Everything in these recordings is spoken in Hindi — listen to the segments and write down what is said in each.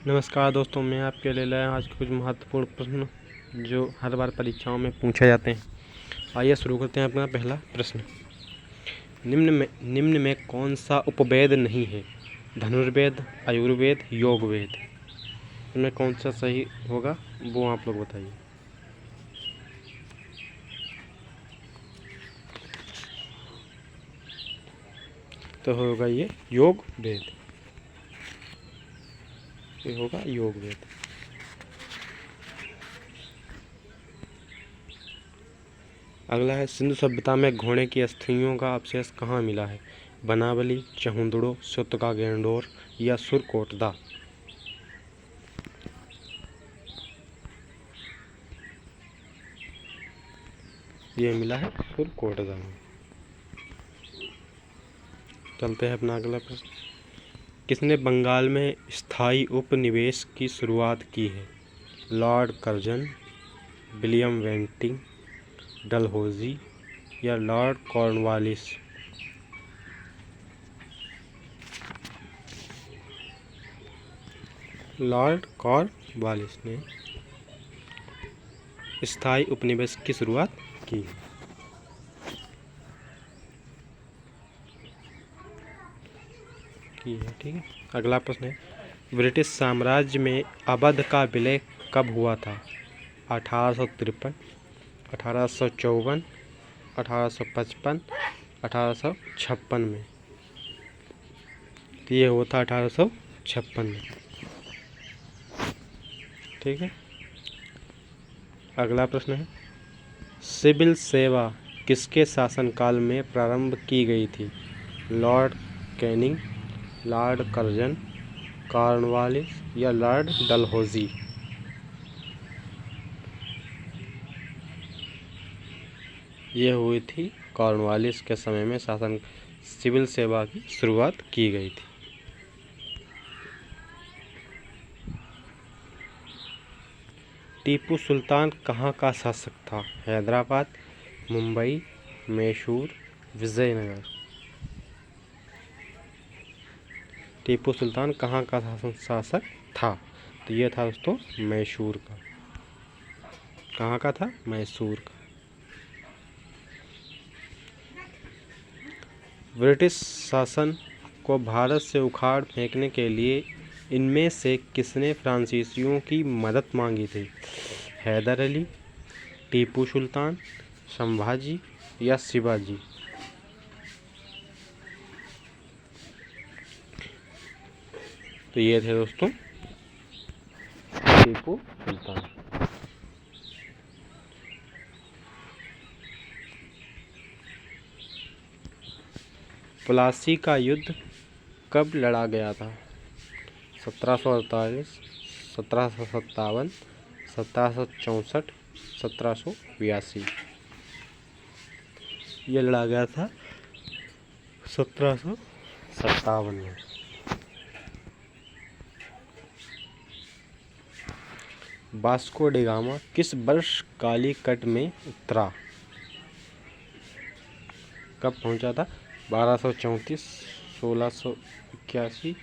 नमस्कार दोस्तों, मैं आपके लिए लाया आज कुछ महत्वपूर्ण प्रश्न जो हर बार परीक्षाओं में पूछे जाते हैं। आइए शुरू करते हैं अपना पहला प्रश्न। निम्न में कौन सा उपवेद नहीं है? धनुर्वेद, आयुर्वेद, योग वेद। इनमें कौन सा सही होगा वो आप लोग बताइए। तो होगा ये योग वेद, ये होगा योग वेद। अगला है, सिंधु सभ्यता में घोड़े की अस्थियों का अवशेष कहाँ मिला है? बनावली, चहुंदड़ो, सुतका गेंडोर या सुरकोटदा। ये मिला है सुरकोटदा में। चलते हैं अपना अगला प्रश्न। किसने बंगाल में स्थायी उपनिवेश की शुरुआत की है? Lord Curzon, William Bentinck, Dalhousie या लॉर्ड कॉर्नवालिस। लॉर्ड कॉर्नवालिस ने स्थायी उपनिवेश की शुरुआत की। ठीक है। अगला प्रश्न है, ब्रिटिश साम्राज्य में अवध का विलय कब हुआ था? 1853, 1854, 1855, 1856 में। ये हुआ था 1856 में। ठीक है। अगला प्रश्न है, सिविल सेवा किसके शासनकाल में प्रारंभ की गई थी? Lord Canning, Lord Curzon, Cornwallis या लॉर्ड डलहौजी। ये हुई थी कॉर्नवालिस के समय में शासन सिविल सेवा की शुरुआत की गई थी। टीपू सुल्तान कहाँ का शासक था? हैदराबाद, मुंबई, मैसूर, विजयनगर। टीपू सुल्तान कहाँ का शासक था? तो ये था दोस्तों मैसूर का। कहाँ का था? मैसूर का। ब्रिटिश शासन को भारत से उखाड़ फेंकने के लिए इनमें से किसने फ्रांसीसियों की मदद मांगी थी? हैदर अली, टीपू सुल्तान, संभाजी या शिवाजी। तो ये थे दोस्तों टीपू सुल्तान। प्लासी का युद्ध कब लड़ा गया था? 1748, 1757, 1764, 1782। ये लड़ा गया था 1757 में। वास्को डी गामा किस वर्ष कालीकट में उतरा? कब पहुंचा था? 1234, 1681,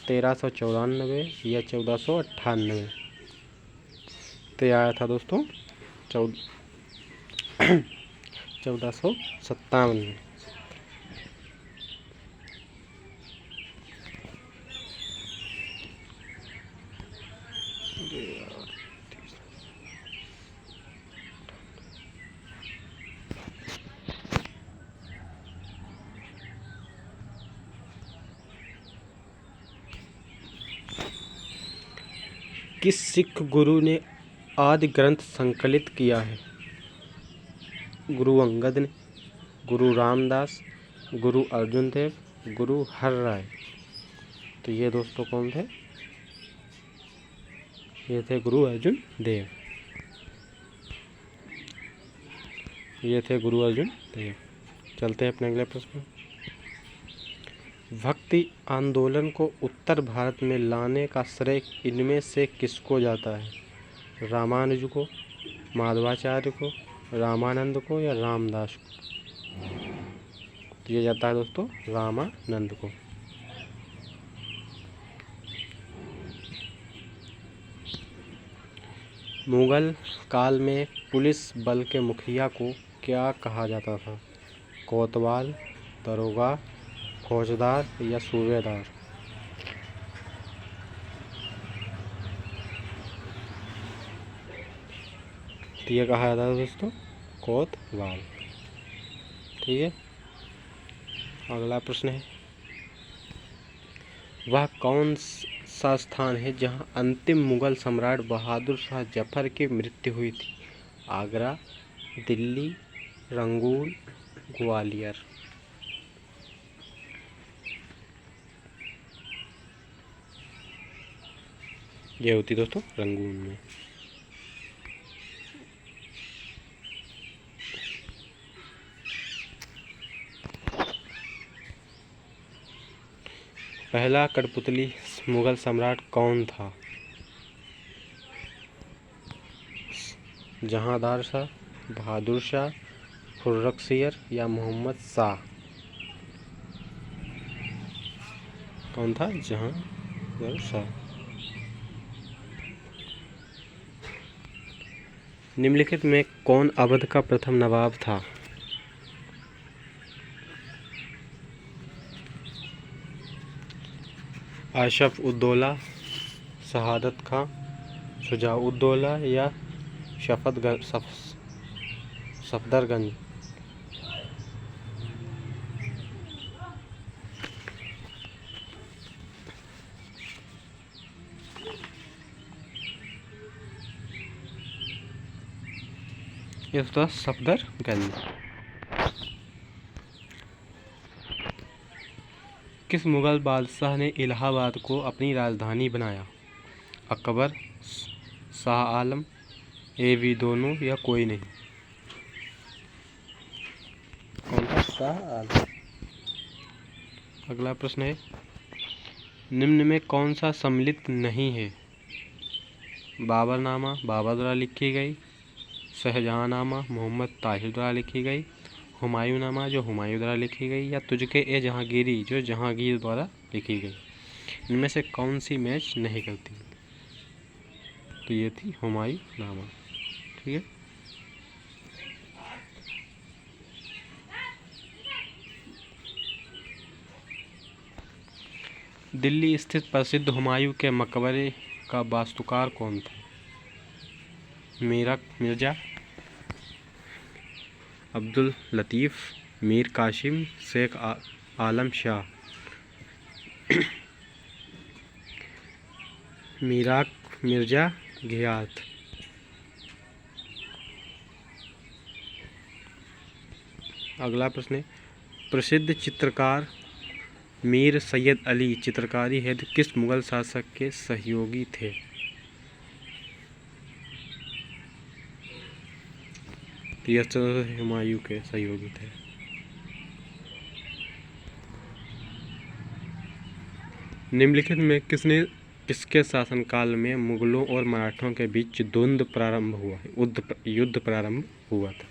1394 या 1498। तो आया था दोस्तों 1457 में। किस सिख गुरु ने आदि ग्रंथ संकलित किया है? गुरु अंगद ने, गुरु रामदास, गुरु अर्जुन देव, गुरु हरराय। तो ये दोस्तों कौन थे? ये थे गुरु अर्जुन देव। ये थे गुरु अर्जुन देव। चलते हैं अपने अगले प्रश्न। भक्ति आंदोलन को उत्तर भारत में लाने का श्रेय इनमें से किसको जाता है? रामानुज को, माधवाचार्य को, रामानंद को या रामदास को। तो ये जाता है दोस्तों रामानंद को। मुगल काल में पुलिस बल के मुखिया को क्या कहा जाता था? कोतवाल, दरोगा, फौजदार या सूबेदार? तो ये कहा जाता था दोस्तों कोतवाल। ठीक है, अगला प्रश्न है, वह कौन सा स्थान है जहां अंतिम मुगल सम्राट बहादुर शाह जफर की मृत्यु हुई थी? आगरा, दिल्ली, रंगून, ग्वालियर? ये होती दोस्तों रंगून में। पहला कठपुतली मुगल सम्राट कौन था? जहांदार शाह, बहादुर शाह, खुर्रमशेर या मोहम्मद शाह? कौन था? जहांदार शाह। निम्नलिखित में कौन अवध का प्रथम नवाब था? आशफ उद्दौला, शहादत खां, शुजा-उद-दौला या सफदरजंग? ये था सफदरजंग। किस मुगल बादशाह ने इलाहाबाद को अपनी राजधानी बनाया? अकबर, शाह आलम, भी दोनों या कोई नहीं? कौन था? शाह आलम। अगला प्रश्न है, निम्न में कौन सा सम्मिलित नहीं है? बाबरनामा बाबर द्वारा लिखी गई, शाहजहांनामा मोहम्मद ताहिर द्वारा लिखी गई, हुमायूंनामा जो हुमायूं द्वारा लिखी गई, या तुझके ए जहांगीरी जो जहांगीर द्वारा लिखी गई? इनमें से कौन सी मैच नहीं करती? तो ये थी हुमायूंनामा। ठीक है, दिल्ली स्थित प्रसिद्ध हुमायूं के मकबरे का वास्तुकार कौन था? मिर्जा, अब्दुल लतीफ़, मीर कासिम, शेख आलम शाह? मिर्जा घियाथ। अगला प्रश्न है, प्रसिद्ध चित्रकार मीर सैयद अली चित्रकारी हेतु किस मुगल शासक के सहयोगी थे? हुमायूं के सहयोगी थे। निम्नलिखित में किसके शासनकाल में मुगलों और मराठों के बीच युद्ध प्रारंभ हुआ था?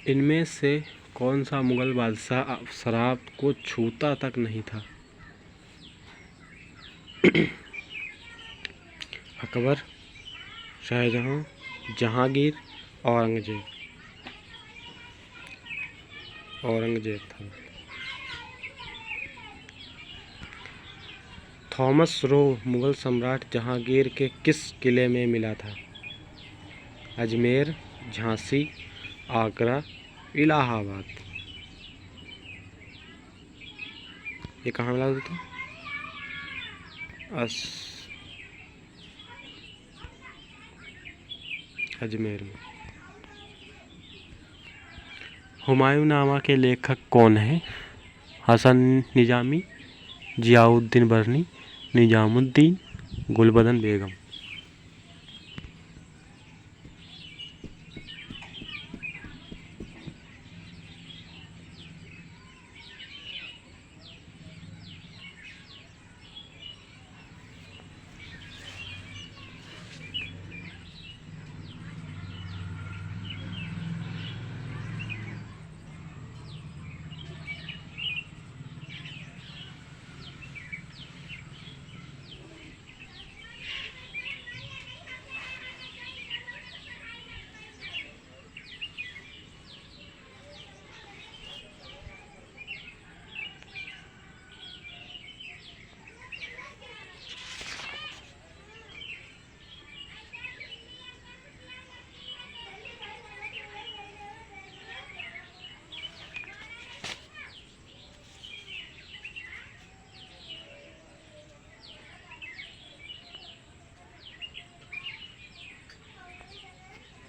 इनमें से कौन सा मुगल बादशाह शराब को छूता तक नहीं था? अकबर, शाहजहां, जहांगीर, औरंगजेब था। थॉमस रो मुगल सम्राट जहांगीर के किस किले में मिला था? अजमेर, झांसी, आगरा, इलाहाबाद? ये कहाँ मिला था? अजमेर में। हुमायूंनामा के लेखक कौन हैं? हसन निजामी, जियाउद्दीन बरनी, निजामुद्दीन, गुलबदन बेगम?